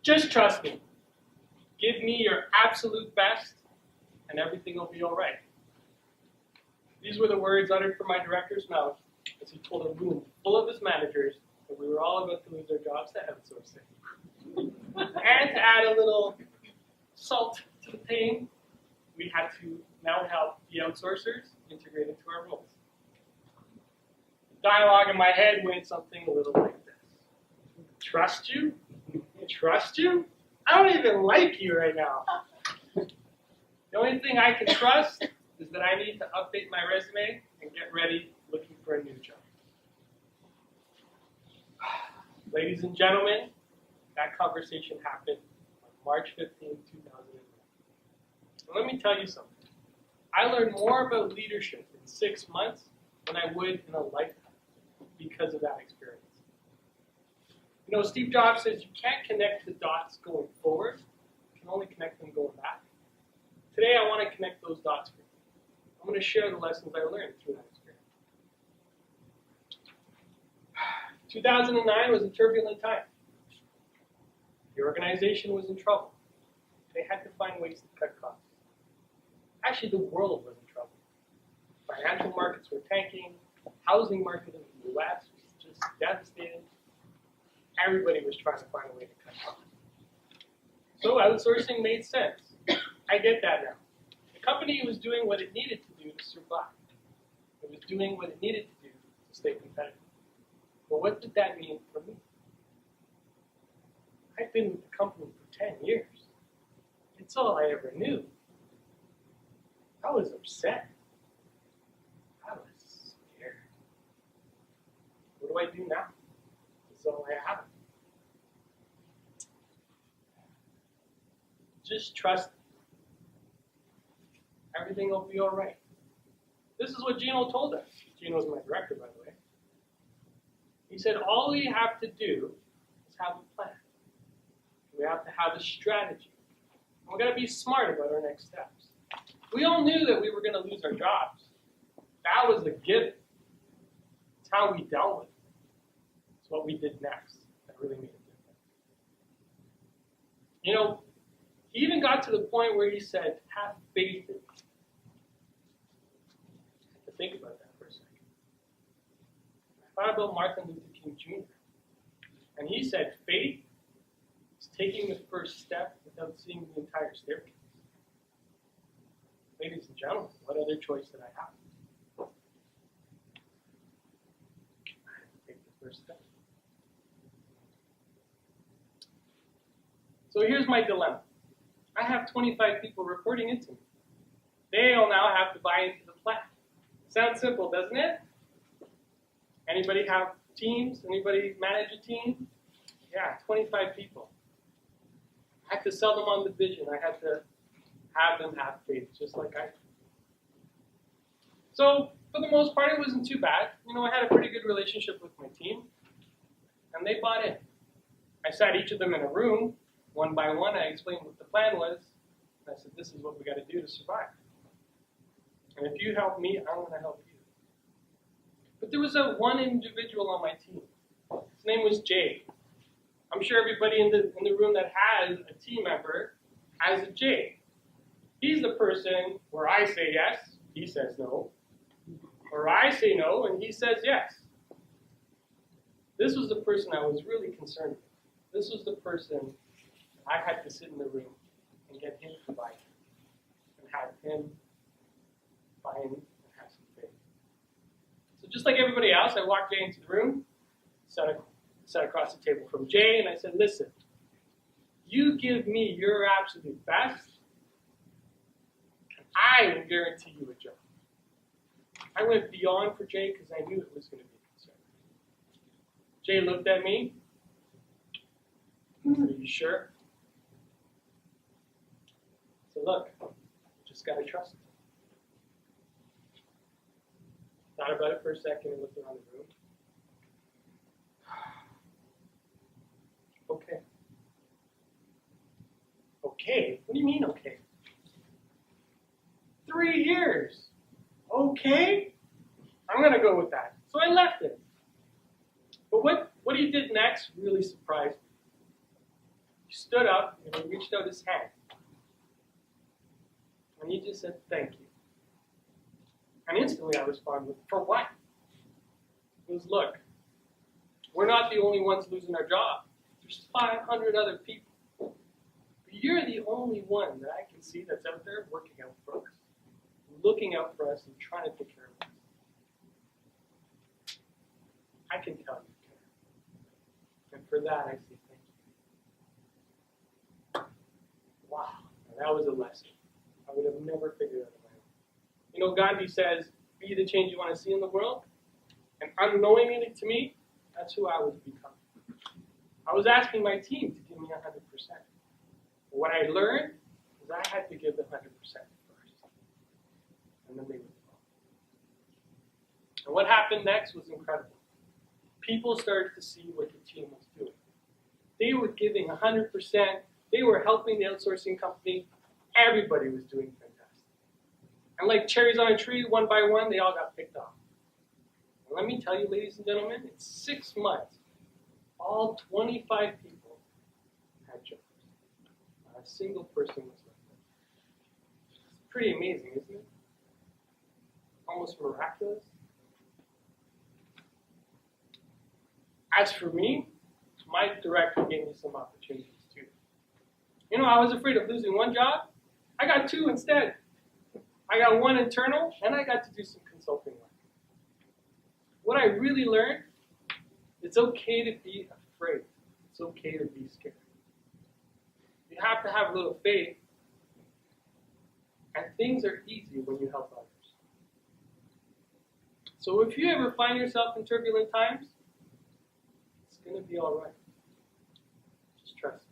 Just trust me. Give me your absolute best, and everything will be all right. These were the words uttered from my director's mouth as he told a room full of his managers that we were all about to lose our jobs to outsourcing. And to add a little salt to the pain, we had to now help the outsourcers integrate into our roles. The dialogue in my head went something a little like this. Trust you? Trust you? I don't even like you right now. The only thing I can trust is that I need to update my resume and get ready looking for a new job. Ladies and gentlemen, that conversation happened on March 15, 2001. And let me tell you something. I learned more about leadership in 6 months than I would in a lifetime because of that experience. You know, Steve Jobs says you can't connect the dots going forward. You can only connect them going back. Today, I want to connect those dots for you. I'm going to share the lessons I learned through that experience. 2009 was a turbulent time. The organization was in trouble. They had to find ways to cut costs. Actually, the world was in trouble. Financial markets were tanking. The housing market in the US was just devastated. Everybody was trying to find a way to cut costs. So outsourcing made sense. I get that now. The company was doing what it needed to do to survive. It was doing what it needed to do to stay competitive. Well, what did that mean for me? I've been with the company for 10 years. It's all I ever knew. I was upset. I was scared. What do I do now? It's all I have. Just trust me. Everything will be all right. This is what Gino told us. Gino's my director, by the way. He said, all we have to do is have a plan. We have to have a strategy. And we're going to be smart about our next steps. We all knew that we were going to lose our jobs. That was a given. It's how we dealt with it. It's what we did next that really made a difference. You know, he even got to the point where he said, have faith in me. I have to think about that for a second. I thought about Martin Luther King Jr. And he said, faith is taking the first step without seeing the entire staircase. Ladies and gentlemen, what other choice did I have? I had to take the first step. So here's my dilemma. I have 25 people reporting into me. They all now have to buy into the plan. Sounds simple, doesn't it? Anybody have teams? Anybody manage a team? Yeah, 25 people. I had to sell them on the vision. I had to have them have faith, just like I did. So, for the most part, it wasn't too bad. You know, I had a pretty good relationship with my team, and they bought in. I sat each of them in a room, one by one. I explained what the plan was, and I said, this is what we got to do to survive. And if you help me, I'm going to help you. But there was one individual on my team. His name was Jay. I'm sure everybody in the room that has a team member has a Jay. He's the person where I say yes, he says no. Or I say no, and he says yes. This was the person I was really concerned with. This was the person I had to sit in the room and get him to buy in. And have him buy in and have some faith. So just like everybody else, I walked Jay into the room, sat across the table from Jay, and I said, listen, you give me your absolute best, and I will guarantee you a job. I went beyond for Jay because I knew it was going to be a concern. Jay looked at me. Are you sure? So look, you just got to trust me. Thought about it for a second and looked around the room. Okay. Okay? What do you mean, okay? 3 years. Okay? I'm going to go with that. So I left it. But what he did next really surprised me. He stood up and he reached out his hand. And he just said, "Thank you." And instantly I responded, "For what?" He goes, "Look, we're not the only ones losing our job. There's 500 other people. But you're the only one that I can see that's out there working out for us, looking out for us and trying to take care of us. I can tell you care. And for that, I say thank you." Wow, that was a lesson. I would have never figured out on my own. You know, Gandhi says, "Be the change you want to see in the world." And unknowingly to me, that's who I was becoming. I was asking my team to give me 100%. But what I learned was I had to give the 100% first. And then they would follow. And what happened next was incredible. People started to see what the team was doing. They were giving 100%. They were helping the outsourcing company. Everybody was doing fantastic. And like cherries on a tree, one by one, they all got picked off. And let me tell you, ladies and gentlemen, in 6 months, all 25 people had jobs. Not a single person was left out. It's pretty amazing, isn't it? Almost miraculous. As for me, my director gave me some opportunities too. You know, I was afraid of losing one job. I got 2 instead. I got 1 internal, and I got to do some consulting work. What I really learned, it's okay to be afraid. It's okay to be scared. You have to have a little faith, and things are easy when you help others. So if you ever find yourself in turbulent times, it's going to be all right. Just trust me.